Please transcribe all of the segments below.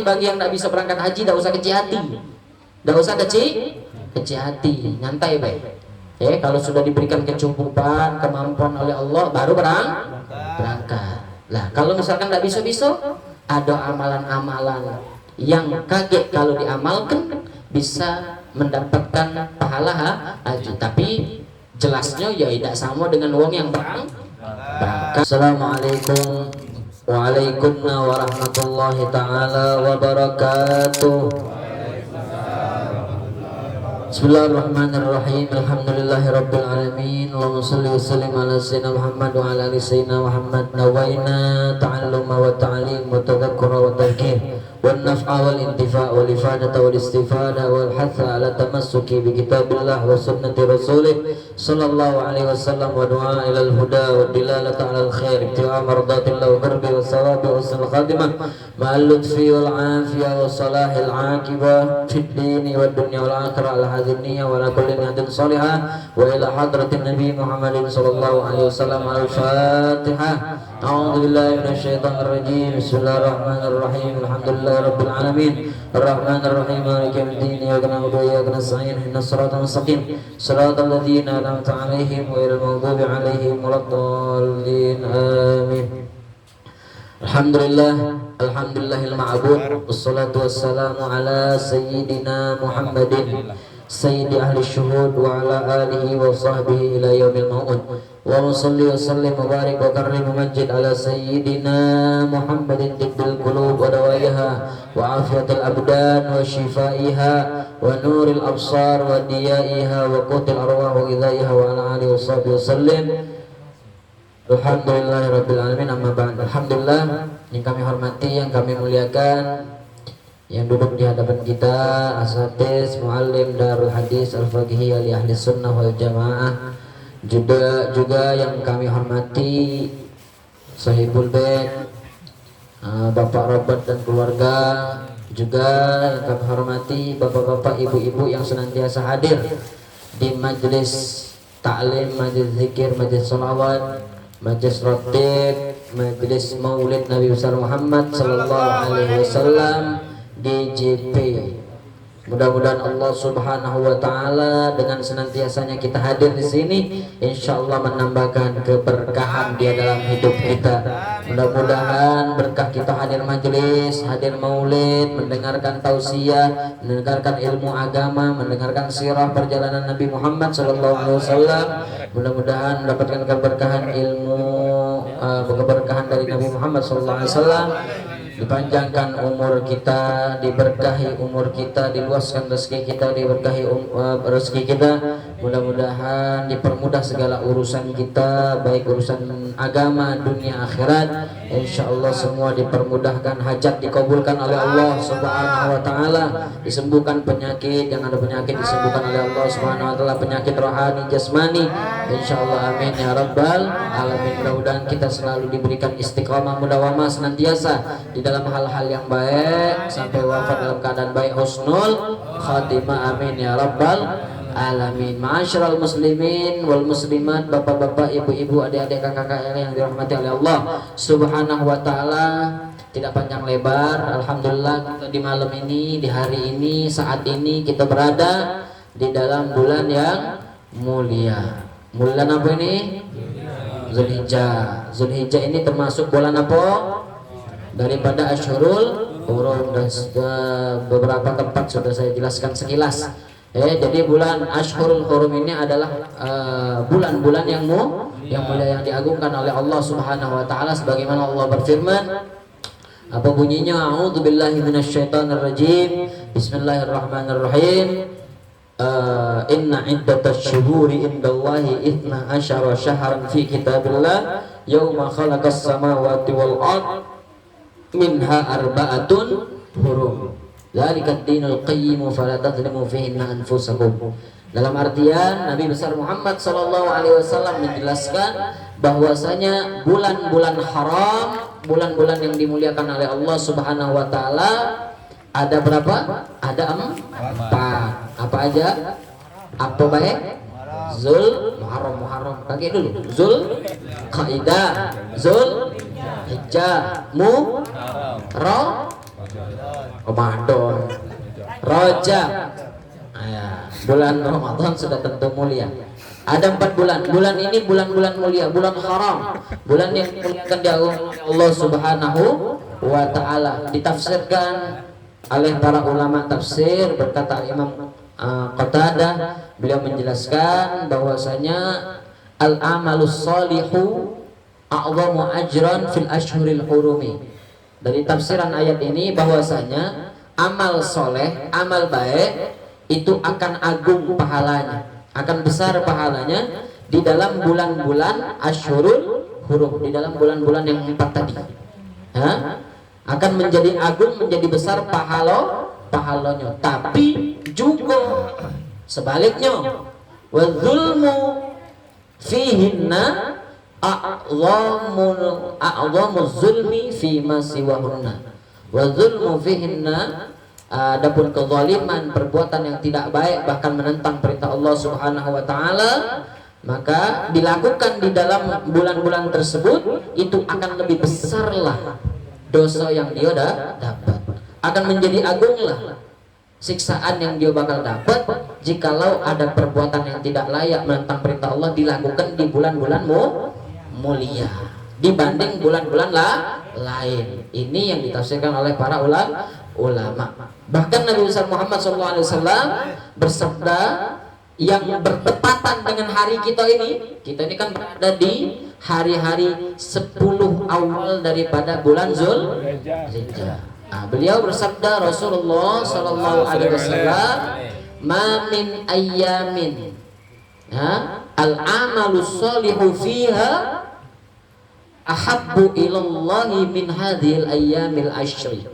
Bagi yang tidak bisa berangkat haji, tidak usah kecil hati, tidak usah kecil hati, nyantai baik. Kalau sudah diberikan kecukupan, kemampuan oleh Allah, baru berangkat. Lah, kalau misalkan tidak bisa, ada amalan-amalan yang kaget kalau diamalkan bisa mendapatkan pahala haji. Tapi jelasnya ya tidak sama dengan uang yang berangkat. Assalamualaikum. Waalaikumsalam warahmatullahi ta'ala wabarakatuh. Bismillahirrahmanirrahim. Alhamdulillahi rabbil alamin. Allahumma shalli wa sallim ala sayyidina Muhammad wa ala ali sayyidina Muhammad. Nawaina ta'alluma wa ta'lim wa tadhakkura wa tadhkir wan naf'a wal intifa' wal ifadata wal istifada wal hatha ala tamassuki bi kitabillah wa sunnati rasulih sallallahu alaihi wasallam wa du'a ila al huda wa dilalata ala al khair ibti'a mardatillah wa qarbi wa sawabi wa husnul khatimah ma'al lutfi wal afiyah wa salahil aqibah fid dini wad dunya wal akhirah ala hadhihi niyyah wa ala kulli niyatin salihah wa ila hadratin nabi Muhammadin sallallahu alaihi wasallam. Al-Fatihah. A'udzu billahi minasy syaithanir rajim. Bismillahirrahmanirrahim. Alhamdulillah Rabbil alamin Ar-Rahmanir Rahim Maliki yaumiddin Iyyaka na'budu wa iyyaka nasta'in Ihdinas siratal mustaqim Shiratal ladzina an'amta 'alaihim ghairil maghdubi 'alaihim waladdallin. Amin. Alhamdulillahil ma'bud wassalatu wassalamu ala sayyidina Muhammadin sayyidi ahli syuhud wa ala alihi wa sahbihi ila yaumil mau'ud. Wa salli wa sallim wa barik wa karrim wa majid ala sayyidina Muhammadin tibbil qulub wa dawaiha wa afiyatil abdan wa shifaiha wa nuril absar wa diyaiha wa qutil arwah wa ghidaiha wa ala alihi wa sahbihi wa sallim. Alhamdulillahirabbil alamin. Amma ba'd. Alhamdulillah, yang kami hormati, yang kami muliakan, yang duduk di hadapan kita asatiz, muallim Darul Hadis Al-Faqih Ali Ahli Sunnah wal Jamaah, juga yang kami hormati Sahibul Bait, Bapak Robert dan keluarga, juga yang kami hormati bapak-bapak, ibu-ibu yang senantiasa hadir di majelis ta'lim, majelis zikir, majelis sholawat, majelis ratib, majelis maulid Nabi besar Muhammad sallallahu alaihi wasallam di JP. Mudah-mudahan Allah Subhanahu wa taala dengan senantiasanya kita hadir di sini insyaallah menambahkan keberkahan dia dalam hidup kita. Mudah-mudahan berkah kita hadir majelis, hadir maulid, mendengarkan tausiah, mendengarkan ilmu agama, mendengarkan sirah perjalanan Nabi Muhammad sallallahu alaihi wasallam. Mudah-mudahan mendapatkan keberkahan ilmu, keberkahan dari Nabi Muhammad sallallahu alaihi wasallam. Dipanjangkan umur kita, diberkahi umur kita, diluaskan rezeki kita, diberkahi rezeki kita. Mudah-mudahan dipermudah segala urusan kita, baik urusan agama, dunia, akhirat. Insyaallah semua dipermudahkan, hajat dikabulkan oleh Allah Subhanahu wa taala, disembuhkan penyakit yang ada penyakit disembuhkan oleh Allah Subhanahu wa taala, penyakit rohani, jasmani. Insyaallah amin ya rabbal alamin. Mudah-mudahan kita selalu diberikan istiqamah mudawamah senantiasa di dalam hal-hal yang baik sampai wafat dalam keadaan baik, husnul khatimah, amin ya rabbal alamin. Ma'asyiral muslimin wal muslimat, bapak-bapak, ibu-ibu, adik-adik, kakak-kakak yang dirahmati oleh Allah Subhanahu wa taala. Tidak panjang lebar, alhamdulillah kita di malam ini, di hari ini, saat ini kita berada di dalam bulan yang mulia. Bulan apa ini? Zulhijjah. Zulhijjah ini termasuk bulan apa? Daripada Asyhurul Hurum, dan beberapa tempat sudah saya jelaskan sekilas. Jadi bulan Asyhurul Hurum ini adalah bulan-bulan yang mulia, yang diagungkan oleh Allah Subhanahu wa taala, sebagaimana Allah berfirman. Apa bunyinya? A'udzubillahi minasyaitonir rajim. Bismillahirrahmanirrahim. Inna iddatasy syuhuri indallahi 12 syahran fi kitabillah yauma khalaqas samawati wal ard minha arba'atun hurum. Dzalika ad-dinul qayyim fala tadzlimu fihinna anfusakum. Dalam artian Nabi besar Muhammad sallallahu alaihi wasallam menjelaskan bahwasanya bulan-bulan haram, bulan-bulan yang dimuliakan oleh Allah Subhanahu wa taala ada berapa? Ada 4. Apa aja? Apa baik? Muharram. Kaki dulu. Zul Qaidah, Zul Hijjah, Ramadan. Rajab. Ya, bulan Ramadan sudah tentu mulia. Ada 4 bulan. Bulan ini bulan-bulan mulia, bulan haram, bulan yang dimuliakan di Allah Subhanahu wa taala. Ditafsirkan oleh para ulama tafsir, berkata Imam Qatadah, beliau menjelaskan bahwasanya al-amalus shalihu a'zamu ajran fil ashhuril hurumi. Dari tafsiran ayat ini bahwasanya amal soleh, amal baik itu akan agung pahalanya, akan besar pahalanya di dalam bulan-bulan Asyhurul Hurum, di dalam bulan-bulan yang 4 tadi. Akan menjadi agung, menjadi besar pahalanya. Tapi juga sebaliknya, wa dzulmu fihinna a'zamu zulmi fi ma siwahunna. Wa dzulmu fihinna, adapun kezaliman, perbuatan yang tidak baik bahkan menentang perintah Allah Subhanahu wa taala, maka dilakukan di dalam bulan-bulan tersebut itu akan lebih besarlah dosa yang dia dapat, akan menjadi agunglah siksaan yang dia bakal dapat jikalau ada perbuatan yang tidak layak menentang perintah Allah dilakukan di bulan-bulan mulia dibanding bulan-bulan lain. Ini yang ditafsirkan oleh para ulama. Bahkan Nabi Muhammad SAW bersabda, yang bertepatan dengan hari kita ini kan berada di hari-hari 10 awal daripada bulan Zulhijjah. Beliau bersabda, Rasulullah sallallahu alaihi wasallam, "Ma min ayyamin al-amalu sholihu fiha ahabbu ilallahi min hadhil ayyamil ashri."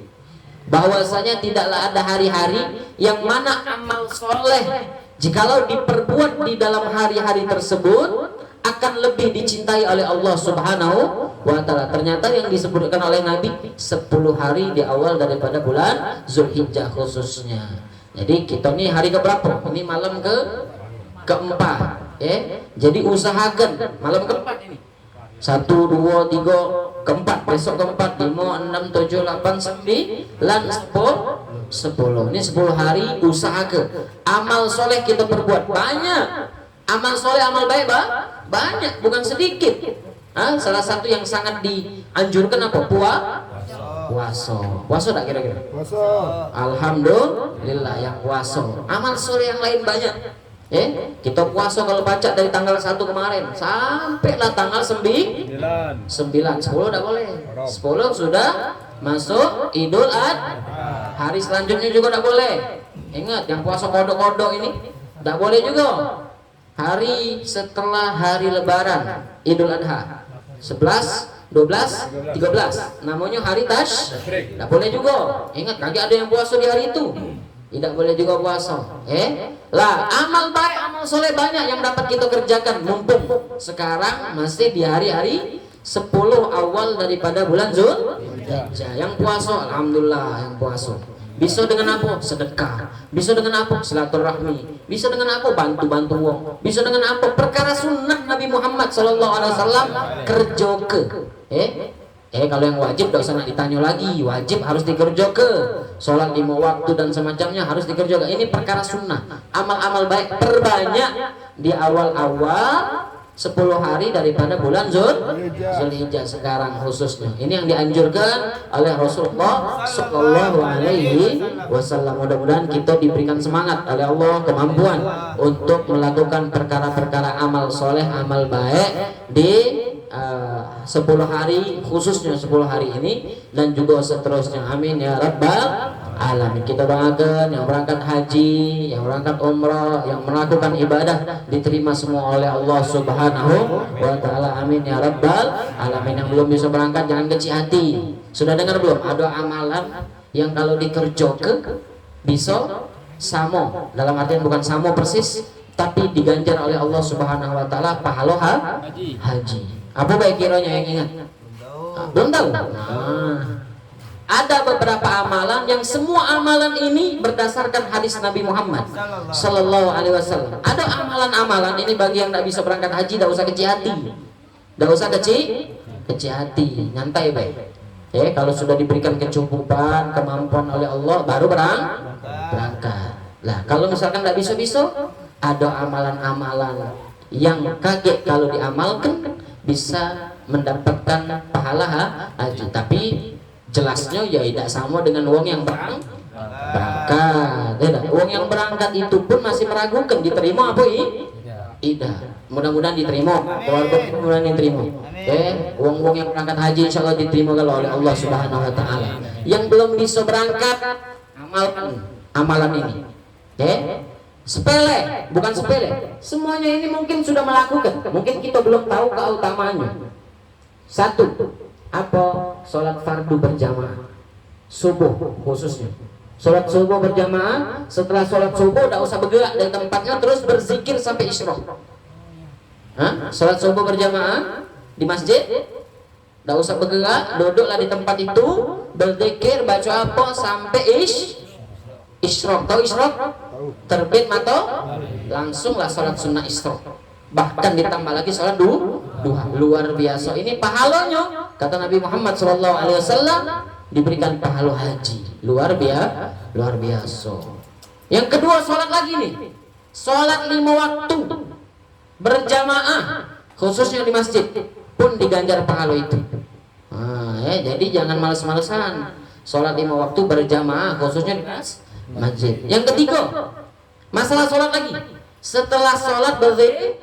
Bahwasanya tidaklah ada hari-hari yang mana amal soleh jikalau diperbuat di dalam hari-hari tersebut akan lebih dicintai oleh Allah Subhanahu wa taala. Ternyata yang disebutkan oleh Nabi 10 hari di awal daripada bulan Zulhijjah khususnya. Jadi kita ini hari keberapa? Ini malam keempat, Jadi usahakan malam keempat ini. 1, 2, 3, keempat, besok keempat, 5, 6, 7, 8, 9, 10. Ini 10 hari usahakan. Amal soleh kita perbuat banyak. Amal soleh, amal baik banyak, bukan sedikit. Salah satu yang sangat dianjurkan apa? Puasa tak kira-kira? Puasa. Alhamdulillah yang puasa. Amal soleh yang lain banyak. Kita puasa kalau baca dari tanggal 1 kemarin sampailah tanggal 9, 10 tidak boleh. 10 sudah masuk Idul Adha. Hari selanjutnya juga tidak boleh. Ingat, yang puasa kodok-kodok ini tidak boleh juga. Hari setelah hari Lebaran Idul Adha 11, 12, 13 namanya hari tasyrik. Tidak boleh juga. Ingat, kagak ada yang puasa di hari itu. Tidak boleh juga puasa. Amal baik, amal soleh banyak yang dapat kita kerjakan. Mumpung sekarang masih di hari-hari 10 awal daripada bulan Zulhijjah. Yang puasa, alhamdulillah yang puasa. Bisa dengan apa? Sedekah. Bisa dengan apa? Silaturahmi. Bisa dengan apa? Bantu-bantu wong. Bisa dengan apa? Perkara sunnah Nabi Muhammad SAW kerjoke. Kalau yang wajib tidak usah nak ditanya lagi. Wajib harus dikerjoke. Sholat 5 waktu dan semacamnya harus dikerjoke. Ini perkara sunnah. Amal-amal baik perbanyak di awal-awal 10 hari daripada bulan Zulhijjah sekarang khususnya. Ini yang dianjurkan oleh Rasulullah Sallallahu Alaihi Wasallam. Mudah-mudahan kita diberikan semangat oleh Allah, kemampuan untuk melakukan perkara-perkara amal soleh, amal baik di 10 hari, khususnya 10 hari ini dan juga seterusnya. Amin ya rabbal alamin. Kita doakan yang berangkat haji, yang berangkat umrah, yang melakukan ibadah diterima semua oleh Allah Subhanahu wa taala. Amin ya rabbal alamin. Yang belum bisa berangkat jangan kecil hati. Sudah dengar belum? Ada amalan yang kalau dikerjoke bisa samo, dalam artian bukan samo persis, tapi diganjar oleh Allah Subhanahu wa taala pahala haji. Apa baik kiranya yang ingat? Belum tahu? Ada beberapa amalan yang semua amalan ini berdasarkan hadis Nabi Muhammad Sallallahu Alaihi Wasallam. Ada amalan-amalan ini bagi yang tidak bisa berangkat haji, tidak usah kecil hati, tidak usah kecil hati, nyantai baik. Kalau sudah diberikan kecukupan, kemampuan oleh Allah, baru berangkat. Lah, kalau misalkan nggak bisa-bisa, ada amalan-amalan yang kaget kalau diamalkan bisa mendapatkan pahala haji. Tapi jelasnya ya tidak sama dengan uang yang berangkat. Uang yang berangkat itu pun masih meragukan diterima apa tidak. Mudah-mudahan diterima, keluarga mudah-mudahan diterima. Uang-uang yang berangkat haji insya Allah diterima kalau oleh Allah Subhanahu Wa Taala. Yang belum bisa berangkat, amalkan amalan ini. Sepele, bukan sepele. Semuanya ini mungkin sudah melakukan, mungkin kita belum tahu keutamaannya. Satu, apa? Sholat fardu berjamaah subuh khususnya. Sholat subuh berjamaah, setelah sholat subuh tidak usah bergerak dari tempatnya, terus berzikir sampai isyraq. Sholat subuh berjamaah di masjid, tidak usah bergerak, duduklah di tempat itu, berzikir, baca apa sampai isyraq. Tahu isyraq? Terbit matahari, langsunglah sholat sunnah isyraq. Bahkan ditambah lagi sholat duha. Luar biasa. Ini pahalanya, kata Nabi Muhammad SAW, diberikan pahala haji. Luar biasa. Yang kedua, sholat lagi nih, sholat 5 waktu berjamaah, khususnya di masjid, pun diganjar pahala itu. Jadi jangan males-malesan. Sholat 5 waktu berjamaah, khususnya di masjid. Yang ketiga, masalah sholat lagi. Setelah sholat berzikir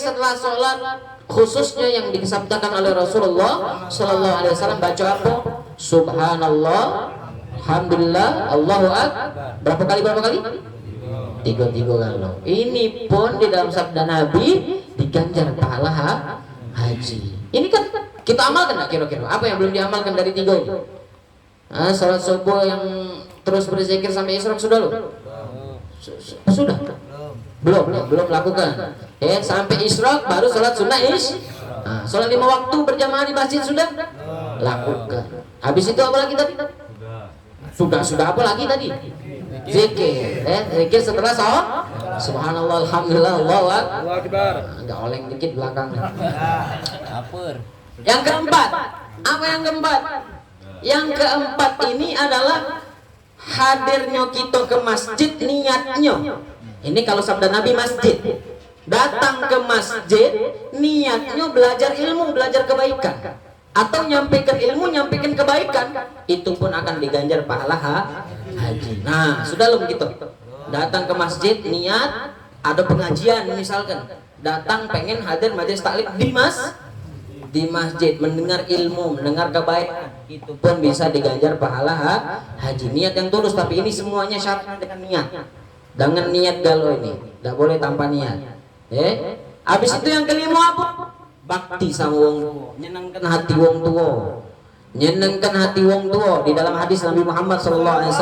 setelah sholat, khususnya yang disabdakan oleh Rasulullah Sallallahu Alaihi Wasallam, baca apa? Subhanallah, alhamdulillah, Allahu akbar. Berapa kali? 3 kali. Ini pun di dalam sabda Nabi diganjar pahala haji. Ini kan kita amalkan nggak kira-kira? Apa yang belum diamalkan dari 3 ini? Salat subuh yang terus berzikir sampai isyraq sudah loh? Sudah? Belum lakukan. Sampai isyraq baru salat sunnah salat 5 waktu berjamaah di masjid sudah lakukan. Habis itu apa lagi tadi? Sudah apa lagi tadi? Zikir. Zikir setelah sholat. Subhanallah, alhamdulillah, Allahu akbar. Agak oleng dikit belakangnya. Yang keempat, apa yang keempat? Yang keempat ini adalah hadirnya kita ke masjid, niatnya. Ini kalau sabda Nabi masjid. Datang ke masjid, niatnya belajar ilmu, belajar kebaikan, atau nyampaikan ilmu, nyampaikan kebaikan, itu pun akan diganjar pahala haji. Nah, sudah belum gitu? Datang ke masjid, niat ada pengajian misalkan, datang pengen hadir majelis taklim di masjid, mendengar ilmu, mendengar kebaikan, itu pun bisa diganjar pahala haji. Niat yang tulus, tapi ini semuanya syarat dengan niat. Dengan niat galau ini, tidak boleh tanpa niat. Habis itu yang kelima apa? Bakti sama wong tua, nyenangkan hati wong tua. Nyenangkan hati wong tua. Di dalam hadis Nabi Muhammad SAW,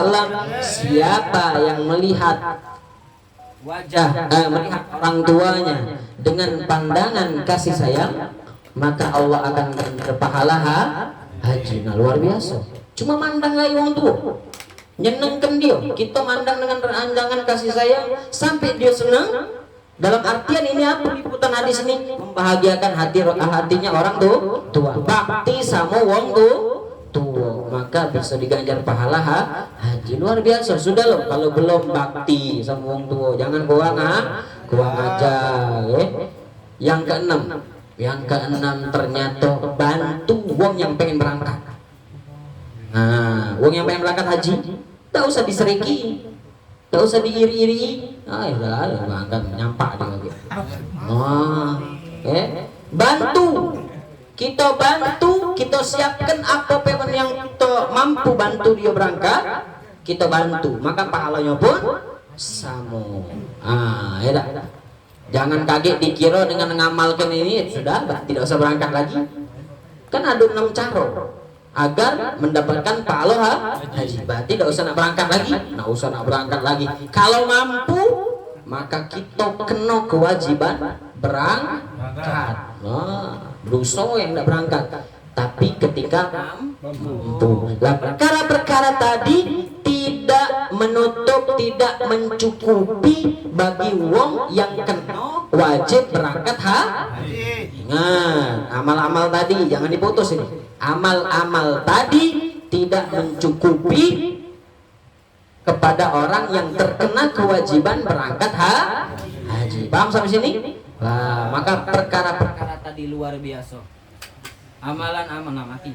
siapa yang melihat melihat orang tuanya dengan pandangan kasih sayang, maka Allah akan berpahala haji. Nah, luar biasa. Cuma mandang lagi wong tua, nyenangkan dia. Kita mandang dengan pandangan kasih sayang sampai dia senang. Dalam artian ini apa liputan hadis ini? Membahagiakan hatinya orang tua. Bakti sama wong tua, maka bisa diganjar pahala haji. Luar biasa. Sudah loh, kalau belum bakti sama wong tua, jangan kuang aja. Yang keenam ternyata bantu wong yang pengen berangkat. Nah, wong yang pengen berangkat haji, tak usah diseriki, tak usah diiri-iri. Udah berangkat nyampak dia lagi. Bantu, kita siapkan apa yang kita mampu bantu dia berangkat, kita bantu, maka pahalanya pun sama. Jangan kaget dikira dengan mengamalkan ini sudah tidak usah berangkat lagi. Kan ada 6 cara agar mendapatkan pahala haji. Berarti tidak usah nak berangkat lagi. Kalau mampu, maka kita kena kewajiban berangkat. Dosa yang tidak berangkat. Tapi ketika mampu, perkara-perkara tadi tidak menutup, tidak mencukupi bagi wong yang kena wajib berangkat haji. Ingat, amal-amal tadi jangan diputus ini. Amal-amal tadi tidak mencukupi kepada orang yang terkena kewajiban berangkat haji. Paham sampai sini? Nah, maka perkara-perkara tadi luar biasa. Amalan-amalan mati.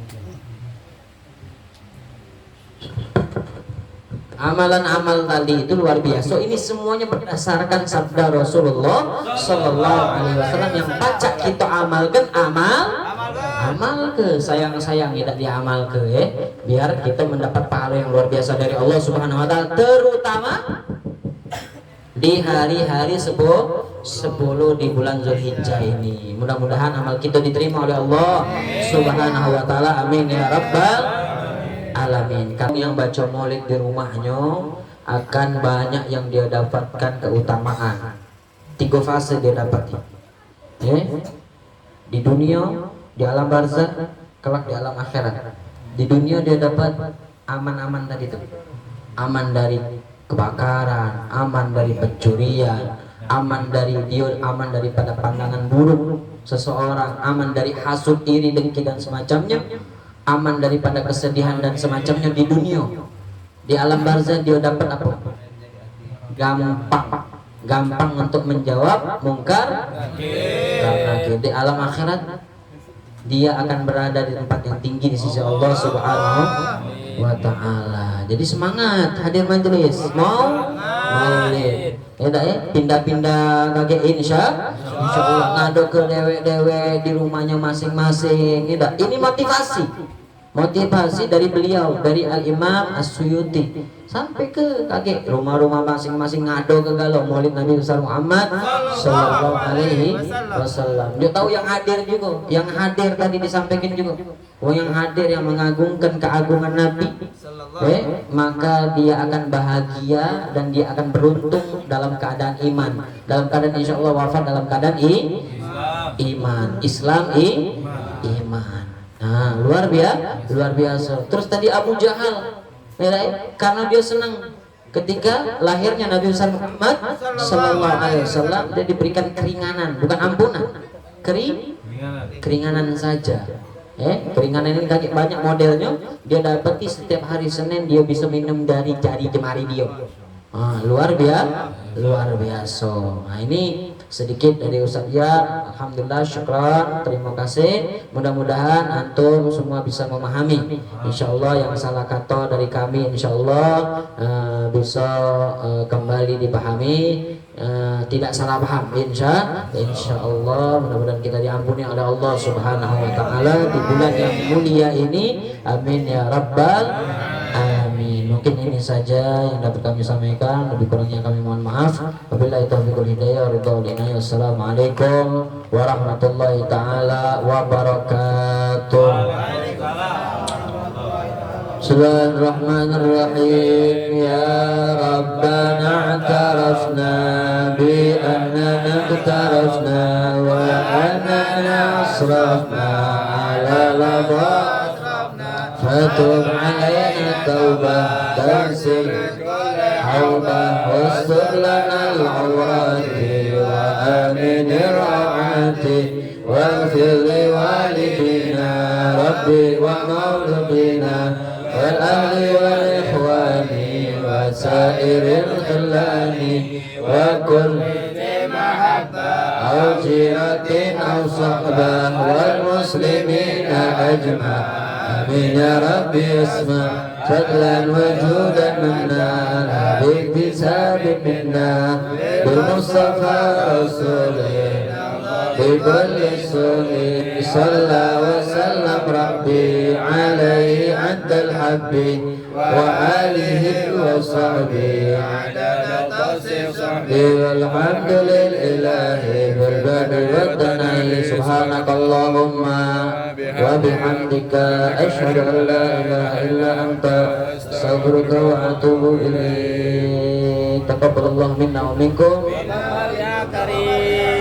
Amalan-amal tadi itu luar biasa. Ini semuanya berdasarkan sabda Rasulullah Sallallahu Alaihi Wasallam yang baca kita amalkan amal ke sayang tidak diamal ke biar kita mendapat pahala yang luar biasa dari Allah Subhanahu Wa Taala, terutama di hari-hari 10 di bulan Zulhijjah ini. Mudah-mudahan amal kita diterima oleh Allah Subhanahu Wa Taala. Amin ya Rabbal alamin. Kamu yang baca maulid di rumahnya akan banyak yang dia dapatkan keutamaan. 3 fase dia dapat. Di dunia, di alam barzakh, kelak di alam akhirat. Di dunia dia dapat aman-aman tadi itu. Aman dari kebakaran, aman dari pencurian, aman dari daripada pandangan buruk seseorang, aman dari hasud, iri, dengki dan semacamnya. Aman daripada kesedihan dan semacamnya di dunia. Di alam barzakh dia dapat apa? Gampang untuk menjawab mungkar karena di alam akhirat dia akan berada di tempat yang tinggi di sisi Allah Subhanahu wa Ta'ala. Jadi semangat hadir majelis mau maulid pindah-pindah kage insya Allah ngado ke dewe-dewe di rumahnya masing-masing. Ini motivasi dari beliau, dari Al-Imam As-Suyuti sampai ke kakek rumah-rumah masing-masing ngado ke galau maulid Nabi besar Muhammad Sallallahu Alaihi Wasallam. Dia tahu yang hadir juga, yang hadir tadi disampaikan juga. Yang hadir yang mengagungkan keagungan Nabi, maka dia akan bahagia dan dia akan beruntung dalam keadaan iman, dalam keadaan insya Allah wafat dalam keadaan iman, Islam iman. Nah, luar biasa. Terus tadi Abu Jahal, karena dia senang ketika lahirnya Nabi Muhammad Sallallahu Alaihi Wasallam, dia diberikan keringanan, bukan ampunan, keringanan saja. Keringanan ini kaki banyak modelnya. Dia dapati setiap hari Senin dia bisa minum dari jari jemari dia. Luar biasa. Nah, ini sedikit dari Ustaz ya. Alhamdulillah, syukran, terima kasih. Mudah-mudahan antum semua bisa memahami. Insyaallah yang salah kata dari kami insyaallah bisa kembali dipahami, tidak salah paham insyaallah. Mudah-mudahan kita diampuni oleh Allah Subhanahu wa Ta'ala di bulan yang mulia ini. Amin ya Rabbal alamin. Mungkin ini saja yang dapat kami sampaikan, lebih kurangnya kami mohon maaf. Wabillahi taufiqul hidayah wa ridha wal inayah. Assalamualaikum warahmatullahi taala wabarakatuh. Bismillahirrahmanirrahim. Ya Rabbana i'tarafna bi annana i'tarafna wa annana asrafna ala ladha fatub alaina taubah taghsil haubah wastur lana al-awrati wa amin ra'ati waghfir li walidina rabbi wa mawludina wal ahli wal ikhwani wa sairil khillani wa kulli mahabbah aw jiratin aw sahbah wal muslimina ajma'in. Amin ya Rabbi asma fadlan wajudan minna biktisabin minna bil Mustafa Rasulih bikulli sunnah salla wa sallam Rabbi alaihi addal habbi wa alihi wa sahbihi adada tafsir sahbihi walhamdulillahi bil badri wa tanai subhanakallahumma wa bihamdika asyhadu an la ilaha illa anta astaghfiruka wa atubu ilaik. Taqabbalallahu minna wa minkum ya karim.